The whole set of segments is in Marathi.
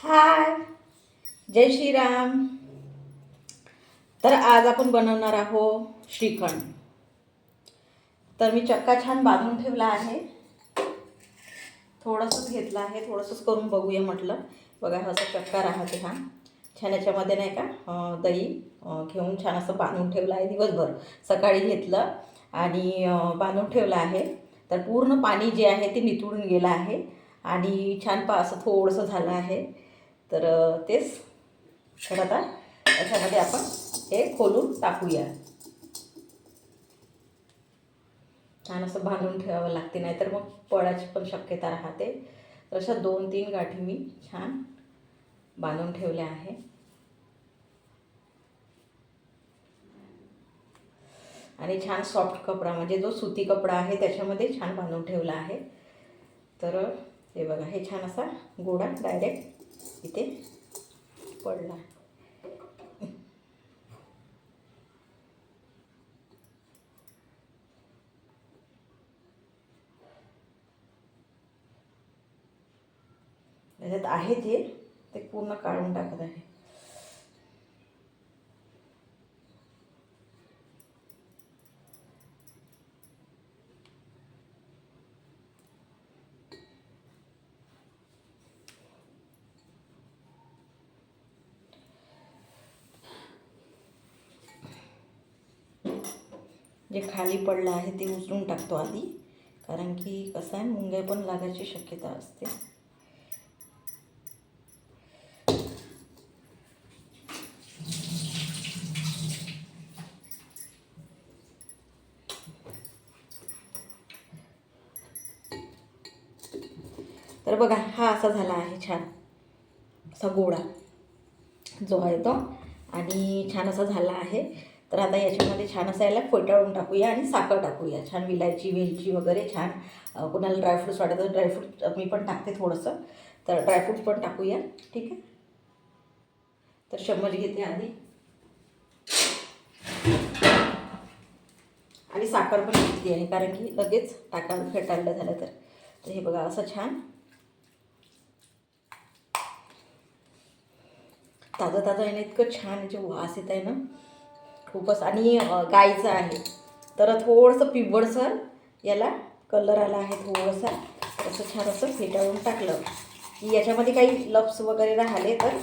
हाय, जय श्रीराम. तर आज आपण बनवणार आहोत श्रीखंड. तर मी चक्का छान बांधून ठेवला आहे. थोडंसंच घेतलं आहे, थोडंसंच करून बघूया म्हटलं. बघा असा चक्का राहते हा. छान याच्यामध्ये नाही का दही घेऊन छान असं बांधून ठेवलं आहे दिवसभर. सकाळी घेतलं आणि बांधून ठेवलं आहे. तर पूर्ण पाणी जे आहे ते निथळून गेलं आहे आणि छान असं थोडंसं झालं आहे. तर तेच तर आता याच्यामध्ये आपण हे खोलून टाकूया. छान असं बांधून ठेवावं लागते, नाहीतर मग पडायची पण शक्यता राहते. तर अशा 2-3 गाठी मी छान बांधून ठेवल्या आहे. आणि छान सॉफ्ट कपडा म्हणजे जो सुती कपडा आहे त्याच्यामध्ये छान बांधून ठेवला आहे. तर हे बघा, हे छान असा गोळा डायरेक्ट इथे पडला. त्याच्यात आहे ते पूर्ण काढून टाकत आहे. जे खाली पडलं आहे ते उचलून टाकतो आधी, कारण की कसं आहे मुंग्या पण लागायची शक्यता असते. तर बघा हा असा झाला आहे छान असा गोळा जो आहे तो, आणि छान असा झाला आहे. तर आता याच्यामध्ये छान असं याला फेटाळून टाकूया आणि साखर टाकूया. छान विलायची वेलची वगैरे छान. कोणाला ड्रायफ्रूट्स वाटत तर ड्रायफ्रूट मी पण टाकते थोडंसं. तर ड्रायफ्रूट पण टाकूया. ठीक आहे. तर चम्मच घेते आधी आणि साखर पण घेतली आहे, कारण की लगेच टाकायला फेटाळलं झालं तर हे बघा असं छान ताजं ताजं आहे ना. इतकं छान याचे वास येत आहे ना खूपच. आणि गाईचं आहे तर थोडंसं पिवळसर याला कलर आला आहे थोडासा. असं छान असं फेटाळून टाकलं की याच्यामध्ये काही लप्स वगैरे राहिले तर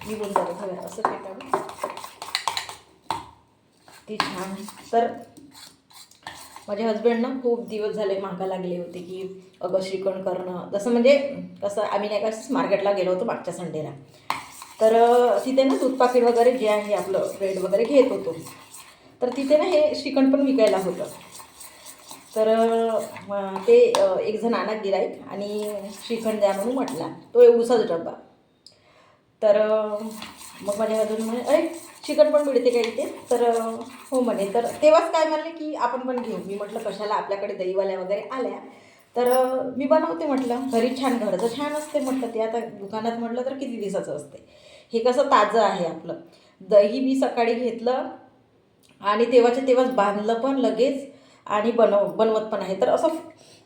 निघून जातात. हवं असं फेटाळून ती छान. तर माझे हजबंड ना खूप दिवस झाले मागा लागले होते की अगं श्रीखंड करणं. जसं म्हणजे कसं आम्ही नाही का मार्केटला गेलो होतो मागच्या संडेला. तर तिथे ना दूध पाकीट वगैरे जे आहे आपलं ब्रेड वगैरे घेत होतो. तर तिथे ना हे श्रीखंड पण विकायला होतं. तर ते एक जण आणा गिराईक आणि श्रीखंड द्या म्हणून म्हटला. तो एवढासाच डब्बा. तर मग माझ्या हजबंड म्हणे अरे श्रीखंड पण मिळते का इथे. तर हो म्हणे. तर तेव्हाच काय म्हणले की आपण पण घेऊ. मी म्हटलं कशाला, आपल्याकडे दहीवाल्या वगैरे आल्या तर मी बनवते म्हटलं. घरी छान, घरचं छान असते म्हटलं. ते आता दुकानात म्हटलं तर किती दिवसाचं असते. हे कसं ताजं आहे आपलं. दही मी सकाळी घेतलं आणि तेव्हाच्या तेव्हाच बांधलं पण लगेच आणि बनवत पण आहे. तर असं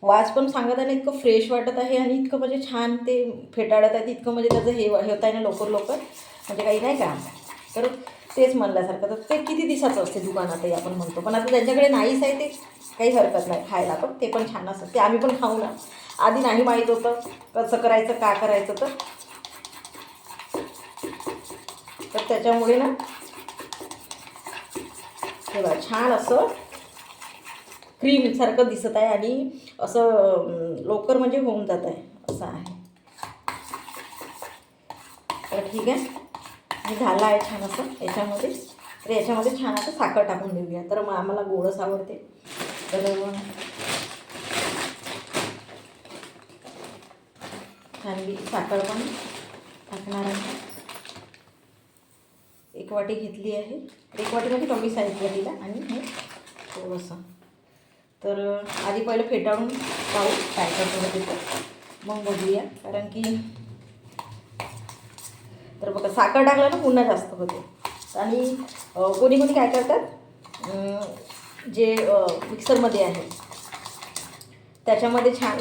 वास पण सांगत आहे ना, इतकं फ्रेश वाटत आहे आणि इतकं म्हणजे छान ते फेटाळत आहे. इतकं म्हणजे त्याचं हे होत आहे ना लवकर म्हणजे काही नाही का. तर तेच म्हणल्यासारखं. तर ते किती दिवसाचं असते दुकानातही आपण म्हणतो, पण आता त्यांच्याकडे नाहीच आहे ते काही हरकत नाही खायला. पण ते पण छान असतं. ते आम्ही पण खाऊ ना. आधी नाही माहीत होतं कसं करायचं का करायचं. तर त्याच्यामुळे ना हे बघा छान असं क्रीमसारखं दिसत आहे आणि असं लवकर म्हणजे होऊन जात आहे असं आहे. तर ठीक आहे, हे झालं आहे छान असं याच्यामध्ये. तर याच्यामध्ये छान असं साखर टाकून देऊया. तर मग आम्हाला गोडच आवडते. तर छान मी साखर पण टाकणार आहे. 1 वाटी घेतली आहे. 1 वाटीमध्ये कमी साईज वाटीला आणि हे थोडंसं. तर आधी पहिलं फेटाळून पाहू काय करतो तिथं, मग बघूया. कारण की तर बघा साखर टाकलं ना पुन्हा जास्त होते. आणि कोणी कोणी काय करतात जे मिक्सरमध्ये आहे त्याच्यामध्ये छान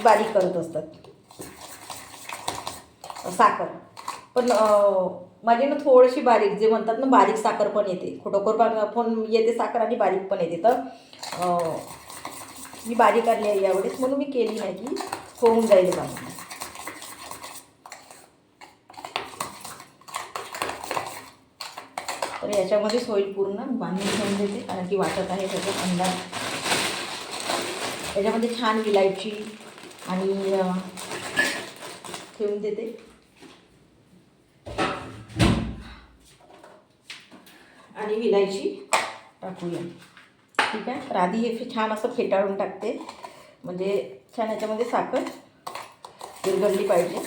बारीक करत असतात. साखर. पण माझी ना थोडीशी बारीक, जे म्हणतात ना बारीक साखर पण येते, खोटोखोर पण येते साखर आणि बारीक पण येते. तर मी बारीक आणली आहे यावेळेस, म्हणून मी केली नाही की होऊन जाईल बारीक. तर याच्यामध्येच होईल पूर्ण, बांधून ठेवून देते कारण की वाटत आहे त्याचा अंदाज. याच्यामध्ये छान विलायची आणि ठेवून देते. आणि विलायची टाकूया. ठीक आहे. तर आधी हे छान असं फेटाळून टाकते, म्हणजे छान याच्यामध्ये साखर विरघळली पाहिजे.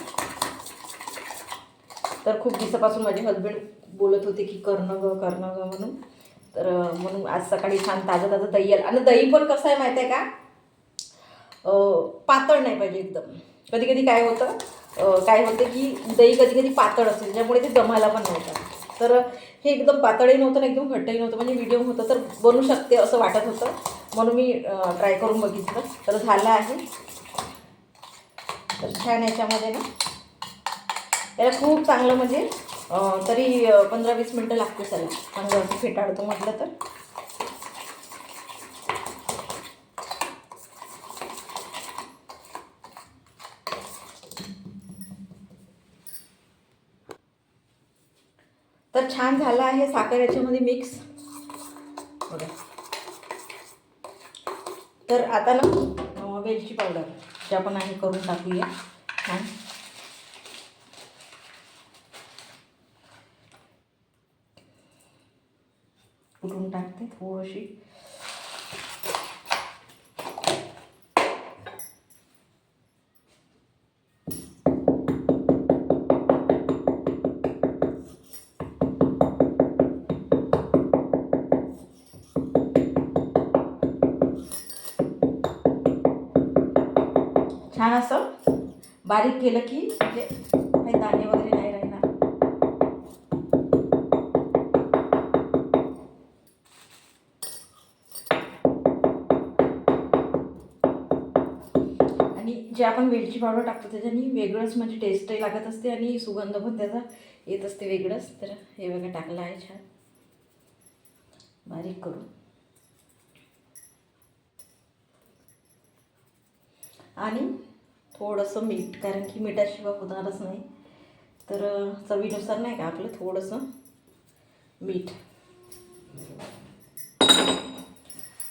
तर खूप दिवसापासून माझे हस्बंड बोलत होते की करणं ग म्हणून. तर म्हणून आज सकाळी छान ताजं ताजं दही आलं. आणि दही पण कसं आहे माहीत आहे का, पातळ नाही पाहिजे एकदम. कधी कधी काय होतं की दही कधी कधी पातळ असेल, त्यामुळे ते जमायला पण नव्हतं. तर हे एकदम पातळही नव्हतं ना एकदम घट्टही नव्हतं, म्हणजे मीडियम होतं. तर बनू शकते असं वाटत होतं, म्हणून मी ट्राय करून बघितलं. तर झालं आहे. तर छान याच्यामध्ये ना याला खूप चांगलं, म्हणजे तरी 15-20 मिनटं लागते त्याला चांगलं असं फेटाळतो म्हटलं तर. तर छान झालं आहे साखर याच्यामध्ये मिक्स बघा. तर आता ना वेलची पावडर जे आपण आहे करून टाकूया छान. कुटून टाकते थोडीशी. छान असं बारीक केलं की म्हणजे काही दाणे वगैरे नाही राहणार. आणि जे आपण वेलची पावडर टाकतो त्याच्यानी वेगळंच म्हणजे टेस्टही लागत असते आणि सुगंध पण त्याचा येत असते वेगळंच. तर हे बघा टाकलं आहे छान बारीक करून. आणि थोडंसं मीठ, कारण की मिठाशिवाय होणारच नाही. तर चवीनुसार नाही का आपलं थोडंसं मीठ.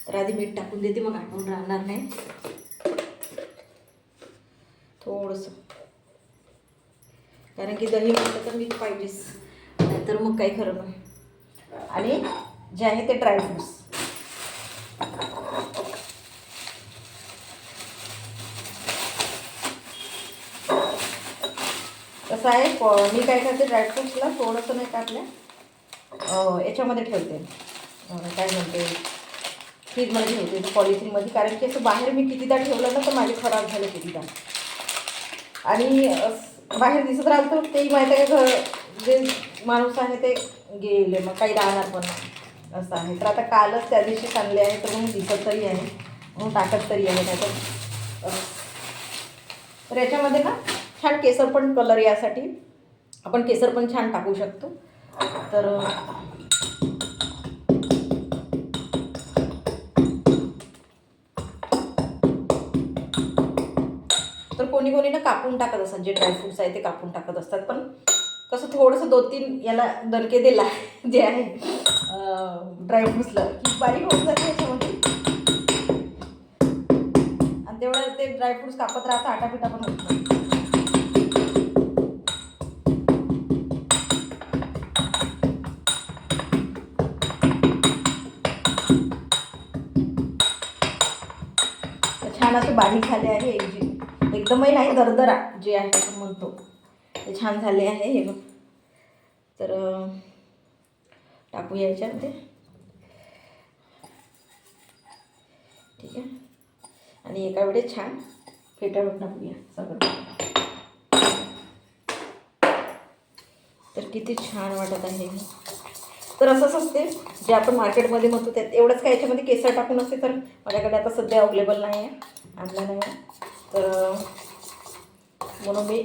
तर आधी मीठ टाकून देते, मग आठवून राहणार नाही. थोडंसं, कारण की दही म्हटलं तर मीठ पाहिजेच, नाहीतर मग काही खरं नाही. आणि जे आहे ते ड्रायफ्रूट्स कसं आहे, मी काय करते ड्रायफ्रूट्सला थोडंसं नाही टाकलं, याच्यामध्ये ठेवते, काय म्हणते फ्रीजमध्ये ठेवते पॉलिथिनमध्ये. कारण की असं बाहेर मी कितीदा ठेवलं ना तर माझे खराब झाले कितीदा. आणि बाहेर दिसत राहिलं तर तेही माहीत आहे का, जे माणूस आहे ते गेले, मग काही राहणार पण नाही असं आहे. तर आता कालच त्या दिवशी आणले आहे, तर मग दिसत तरी आहे, म्हणून टाकत तरी आहे. नाही तर याच्यामध्ये ना छान केसर पण कलर यासाठी आपण केसर पण छान टाकू शकतो. तर कोणी कोणी ना कापून टाकत असतात, जे ड्रायफ्रूट्स आहे ते कापून टाकत असतात. पण कसं थोडंसं 2-3 याला दणके दिला जे आहे ड्रायफ्रूट्सला की बारीक होऊन जाते याच्यामध्ये, आणि तेवढं ते ड्रायफ्रूट्स कापत राहतं, आटापिटा पण होत नाही. छान असे बारीक झाले आहे एकदमही नाही, दरदरा जे आहे आपण म्हणतो ते छान झाले आहे. हे बघ, तर टाकूया याच्यामध्ये. ठीक आहे. आणि एका वेळेस छान फेटाळून टाकूया सगळं. तर किती छान वाटत आहे. तर असंच असते जे आपण मार्केटमध्ये म्हणतो त्यात एवढंच काय, याच्यामध्ये केसर टाकून असते. तर माझ्याकडे आता सध्या अवेलेबल नाही आहे, आणला नाही आहे, तर म्हणून मी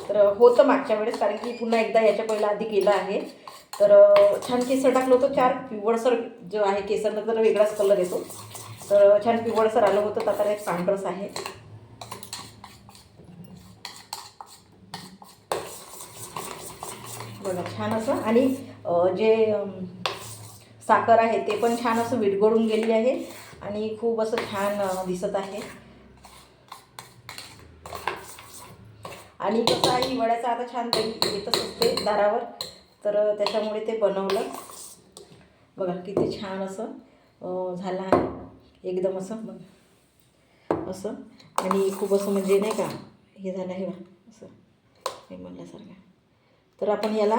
तर होतं मागच्या वेळेस, कारण की पुन्हा एकदा याच्या पहिला आधी केलं आहे. तर छान केसर टाकलं होतं, 4 पिवळसर जो आहे केसरनं तर वेगळाच कलर येतो. तर छान पिवळसर आलं होतं, तर आता एक पांढरस आहे. बघा छान असं. आणि जे साखर आहे ते पण छान असं विरघळून गेली आहे आणि खूप असं छान दिसत आहे. आणि कसं आहे, हिवाळ्याचा आता छान दही येतच असते दारावर, तर त्याच्यामुळे ते बनवलं. बघा किती छान असं झालं आहे एकदम असं असं. आणि खूप असं म्हणजे नाही का हे झालं आहे असं हे म्हणल्यासारखं. तर आपण याला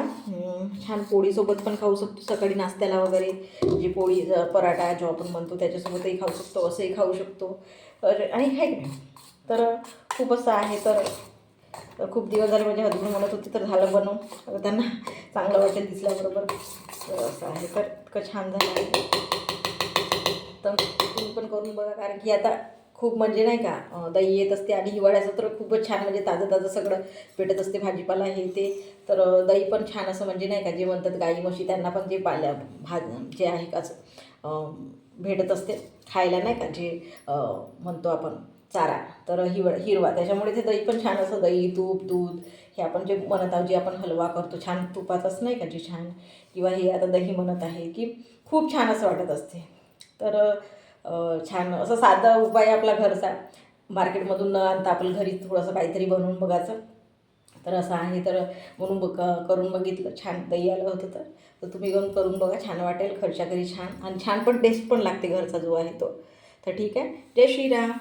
छान पोळीसोबत पण खाऊ शकतो, सकाळी नाश्त्याला वगैरे जी पोळी पराठा जो आपण म्हणतो त्याच्यासोबतही खाऊ शकतो, असंही खाऊ शकतो. आणि हे नाही तर खूप असं आहे. तर खूप दिवस झाले माझे हजबंड म्हणत होते, तर झालं बनवून. आता त्यांना चांगलं वाटेल दिसल्याबरोबर. तर असं आहे. तर इतकं छान झालं आहे. तर तुम्ही पण करून बघा, कारण की आता खूप म्हणजे नाही का दही येत असते आणि हिवाळ्याचं तर खूपच छान म्हणजे ताजं ताजं सगळं भेटत असते, भाजीपाला हे ते. तर दही पण छान असं म्हणजे नाही का, जे म्हणतात गाई म्हशी त्यांना पण जे जे आहे काच भेटत असते खायला नाही का, जे म्हणतो आपण चारा, तर हिरवा, त्याच्यामुळे ते दही पण छान असं, दही तूप दूध हे आपण जे म्हणत आहोत, जे आपण हलवा करतो छान तुपातच नाही का, जे छान, किंवा हे आता दही म्हणत आहे की खूप छान असं वाटत असते. तर छान असं साधा उपाय आपला घरचा, मार्केटमधून न आणता आपलं घरी थोडंसं काहीतरी बनवून बघायचं. तर असं आहे. तर म्हणून करून बघितलं, छान दही आलं होतं. तर तुम्ही घेऊन करून बघा, छान वाटेल. घरच्या घरी छान, आणि छान पण टेस्ट पण लागते घरचा जो आहे तो. तर ठीक आहे. जय श्रीराम.